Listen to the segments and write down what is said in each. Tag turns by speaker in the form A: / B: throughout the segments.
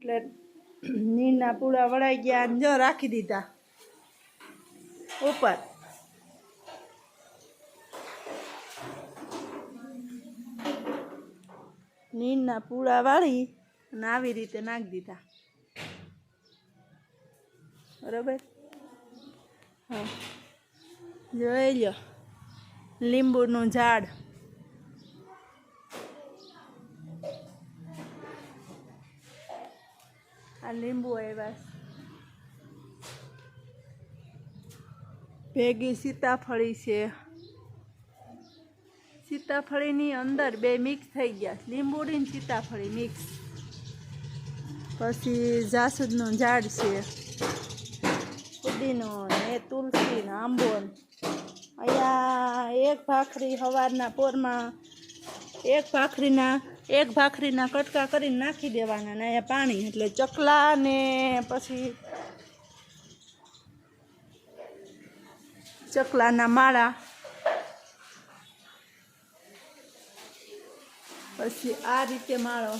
A: એટલે નીરના પૂળા વળાઈ ગયા અને જો રાખી દીધા ઉપર. નીરના પૂળા વાળી અને આવી રીતે નાખી દીધા. બરાબર. હા, જોઈ લો લીંબુનું ઝાડ. આ લીંબુ આવ્યા, ભેગી સીતાફળી છે. સીતાફળીની અંદર બે મિક્સ થઈ ગયા, લીંબુડી ને સીતાફળી મિક્સ. પછી જાસૂદનું ઝાડ છે, પુદીનો ને તુલસી ને આંબો. અહીંયા એક ભાખરી સવારના પોરમાં એક ભાખરીના કટકા કરીને નાખી દેવાના ને અહીંયા પાણી. એટલે ચકલા ને પછી ચકલાના માળા, પછી આ રીતે માળો,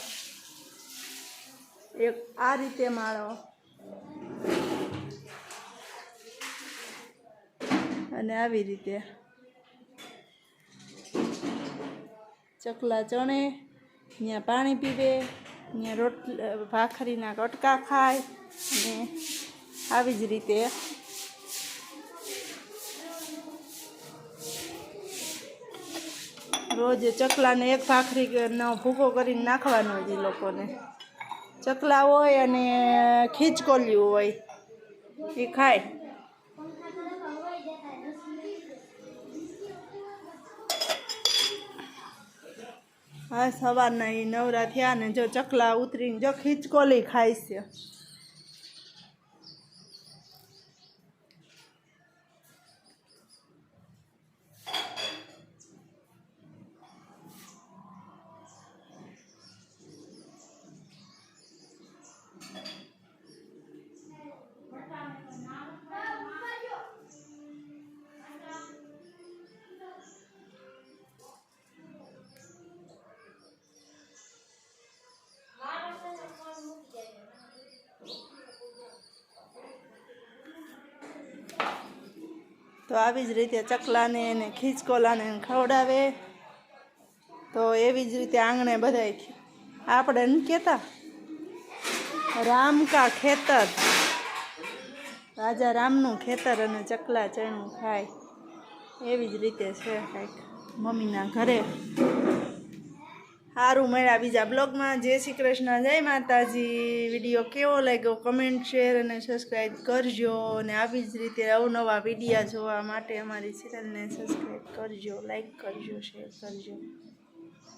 A: એક આ રીતે માળો, અને આવી રીતે ચકલા ચણે, ત્યાં પાણી પીવે, ત્યાં ભાખરીના કટકા ખાય. અને આવી જ રીતે રોજ ચકલાને એક ભાખરીનો ભૂકો કરીને નાખવાનો જ. એ લોકોને ચકલા હોય અને ખીચકોલ્યું હોય એ ખાય. હા, સવારના એ નવરા થયા ને જો ચકલા ઉતરીને જો ખીચકોલી ખાય છે. તો આવી જ રીતે ચકલાને એને ખીચકોલાને ખવડાવે. તો એવી જ રીતે આંગણે બધાય આપણે નથી કહેતા રામ કા ખેતર, રાજા રામનું ખેતર અને ચકલા ચણું ખાય. એવી જ રીતે છે કંઈક મમ્મીના ઘરે. સારું, મળ્યા બીજા બ્લોગમાં. જય શ્રી કૃષ્ણ, જય માતાજી. વિડીયો કેવો લાગ્યો કમેન્ટ, શેર અને સબસ્ક્રાઈબ કરજો. અને આવી જ રીતે અવનવા વિડીયા જોવા માટે અમારી ચેનલને સબસ્ક્રાઈબ કરજો, લાઈક કરજો, શેર કરજો.